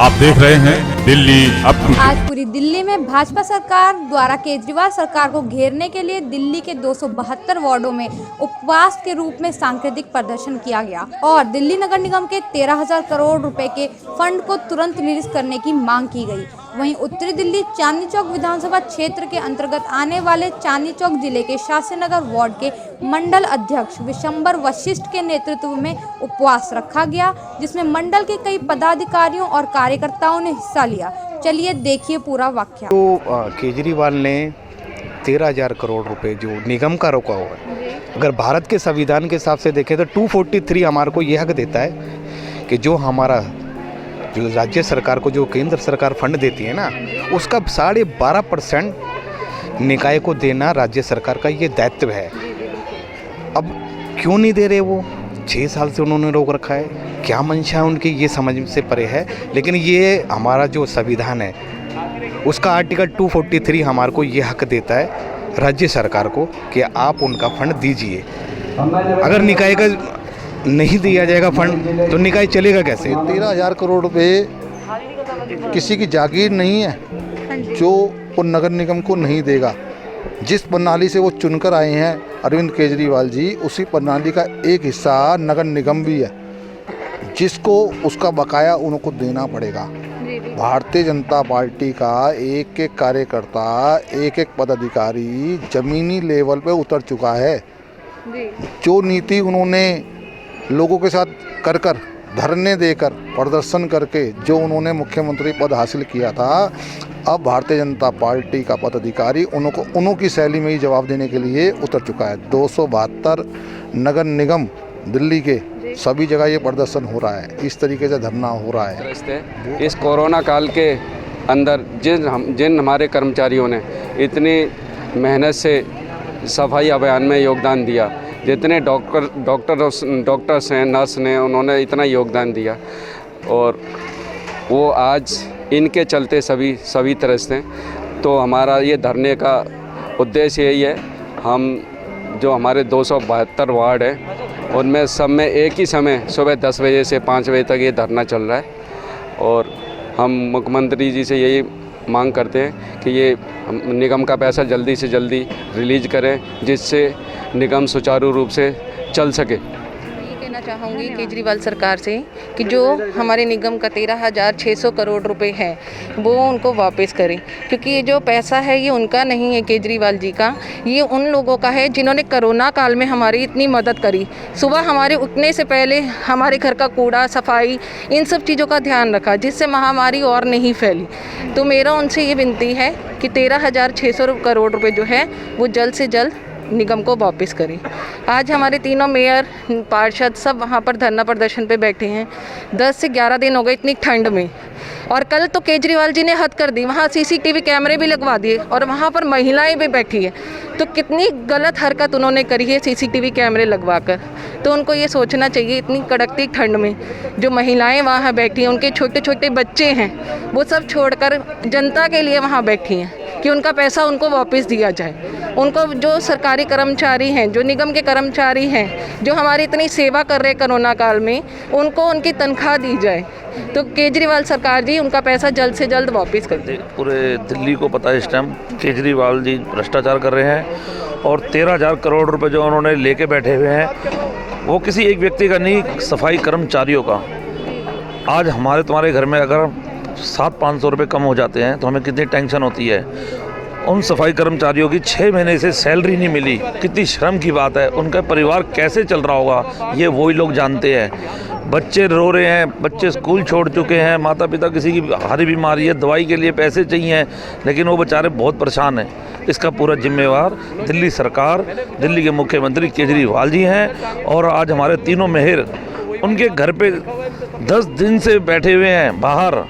आप देख रहे हैं दिल्ली अब टू डेट। आज पूरी दिल्ली में भाजपा सरकार द्वारा केजरीवाल सरकार को घेरने के लिए दिल्ली के 272 वार्डों में उपवास के रूप में सांकेतिक प्रदर्शन किया गया और दिल्ली नगर निगम के 13,000 करोड़ रुपए के फंड को तुरंत रिलीज करने की मांग की गई। वहीं उत्तरी दिल्ली चांदनी चौक विधानसभा क्षेत्र के अंतर्गत आने वाले चांदनी चौक जिले के शास्त्रीनगर वार्ड के मंडल अध्यक्ष विशंबर वशिष्ठ के नेतृत्व में उपवास रखा गया, जिसमें मंडल के कई पदाधिकारियों और कार्यकर्ताओं ने हिस्सा लिया। चलिए देखिए पूरा वाक्य। तो केजरीवाल ने 13,000 करोड़ रुपए जो निगम का रोका हुआ है, अगर भारत के संविधान के हिसाब से देखें तो 243 हमारे को यह हक देता है कि जो हमारा जो राज्य सरकार को जो केंद्र सरकार फंड देती है ना, उसका 12.5% निकाय को देना राज्य सरकार का ये दायित्व है। अब क्यों नहीं दे रहे वो? 6 साल से उन्होंने रोक रखा है, क्या मंशा है उनकी ये समझ से परे है। लेकिन ये हमारा जो संविधान है उसका आर्टिकल 243 हमारे को ये हक देता है राज्य सरकार को कि आप उनका फंड दीजिए। अगर निकाय का नहीं दिया जाएगा फंड तो निकाय चलेगा कैसे? 13,000 करोड़ रुपए किसी की जागीर नहीं है जो वो नगर निगम को नहीं देगा। जिस प्रणाली से वो चुनकर आए हैं अरविंद केजरीवाल जी, उसी प्रणाली का एक हिस्सा नगर निगम भी है, जिसको उसका बकाया उनको देना पड़ेगा। भारतीय जनता पार्टी का एक एक कार्यकर्ता, एक एक पदाधिकारी जमीनी लेवल पे उतर चुका है। जो नीति उन्होंने लोगों के साथ कर धरने देकर प्रदर्शन करके जो उन्होंने मुख्यमंत्री पद हासिल किया था, अब भारतीय जनता पार्टी का पदाधिकारी उन्हों की शैली में ही जवाब देने के लिए उतर चुका है। 272 नगर निगम दिल्ली के सभी जगह ये प्रदर्शन हो रहा है, इस तरीके से धरना हो रहा है। इस कोरोना काल के अंदर जिन हमारे कर्मचारियों ने इतनी मेहनत से सफाई अभियान में योगदान दिया, जितने डॉक्टर्स हैं, नर्स ने, उन्होंने इतना योगदान दिया और वो आज इनके चलते सभी तरह से। तो हमारा ये धरने का उद्देश्य यही है, हम जो हमारे 272 वार्ड है उनमें सब में एक ही समय सुबह 10 बजे से 5 बजे तक ये धरना चल रहा है और हम मुख्यमंत्री जी से यही मांग करते हैं कि ये निगम का पैसा जल्दी से जल्दी रिलीज करें, जिससे निगम सुचारू रूप से चल सके। ये कहना चाहूँगी केजरीवाल सरकार से कि जो हमारे निगम का 13,600 करोड़ रुपए है वो उनको वापस करें, क्योंकि ये जो पैसा है ये उनका नहीं है, केजरीवाल जी का, ये उन लोगों का है जिन्होंने कोरोना काल में हमारी इतनी मदद करी। सुबह हमारे उठने से पहले हमारे घर का कूड़ा, सफाई, इन सब चीज़ों का ध्यान रखा, जिससे महामारी और नहीं फैली। तो मेरा उनसे ये विनती है कि 13,600 करोड़ रुपए जो है वो जल्द से जल्द निगम को वापस करें। आज हमारे तीनों मेयर, पार्षद सब वहाँ पर धरना प्रदर्शन पे बैठे हैं। 10 से 11 दिन हो गए इतनी ठंड में, और कल तो केजरीवाल जी ने हद कर दी, वहाँ CCTV कैमरे भी लगवा दिए और वहाँ पर महिलाएं भी बैठी है। तो कितनी गलत हरकत उन्होंने करी है CCTV कैमरे लगवा कर। तो उनको ये सोचना चाहिए, इतनी कड़कती ठंड में जो महिलाएं वहाँ बैठी हैं, उनके छोटे छोटे बच्चे हैं, वो सब छोड़कर जनता के लिए वहाँ बैठी हैं कि उनका पैसा उनको वापस दिया जाए। उनको जो सरकारी कर्मचारी हैं, जो निगम के कर्मचारी हैं, जो हमारी इतनी सेवा कर रहे कोरोना काल में, उनको उनकी तनख्वाह दी जाए। तो केजरीवाल सरकार जी उनका पैसा जल्द से जल्द वापस कर दे। पूरे दिल्ली को पता है इस टाइम केजरीवाल जी भ्रष्टाचार कर रहे हैं और 13,000 करोड़ रुपए जो उन्होंने लेके बैठे हुए हैं वो किसी एक व्यक्ति का नहीं, सफाई कर्मचारियों का। आज हमारे तुम्हारे घर में अगर 700-500 रुपये कम हो जाते हैं तो हमें कितनी टेंशन होती है। उन सफाई कर्मचारियों की 6 महीने से सैलरी नहीं मिली, कितनी शर्म की बात है। उनका परिवार कैसे चल रहा होगा ये वही लोग जानते हैं। बच्चे रो रहे हैं, बच्चे स्कूल छोड़ चुके हैं, माता पिता किसी की भारी बीमारी है, दवाई के लिए पैसे चाहिए, लेकिन वो बेचारे बहुत परेशान हैं। इसका पूरा जिम्मेवार दिल्ली सरकार, दिल्ली के मुख्यमंत्री केजरीवाल जी हैं। और आज हमारे तीनों मेयर उनके घर पे 10 दिन से बैठे हुए हैं बाहर,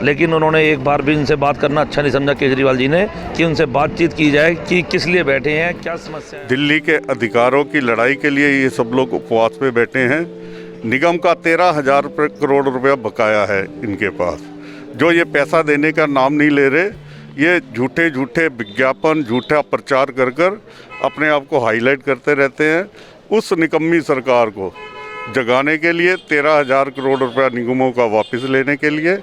लेकिन उन्होंने एक बार भी इनसे बात करना अच्छा नहीं समझा केजरीवाल जी ने कि उनसे बातचीत की जाए कि किस लिए बैठे हैं, क्या समस्या है। दिल्ली के अधिकारों की लड़ाई के लिए ये सब लोग उपवास पे बैठे हैं। निगम का 13,000 करोड़ रुपया बकाया है इनके पास, जो ये पैसा देने का नाम नहीं ले रहे। ये झूठे विज्ञापन, झूठा प्रचार कर अपने आप को हाईलाइट करते रहते हैं। उस निकम्मी सरकार को जगाने के लिए, 13,000 करोड़ रुपया निगमों का वापस लेने के लिए,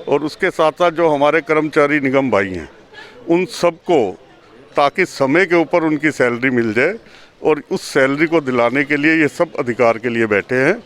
और उसके साथ साथ जो हमारे कर्मचारी निगम भाई हैं उन सबको, ताकि समय के ऊपर उनकी सैलरी मिल जाए, और उस सैलरी को दिलाने के लिए ये सब अधिकार के लिए बैठे हैं।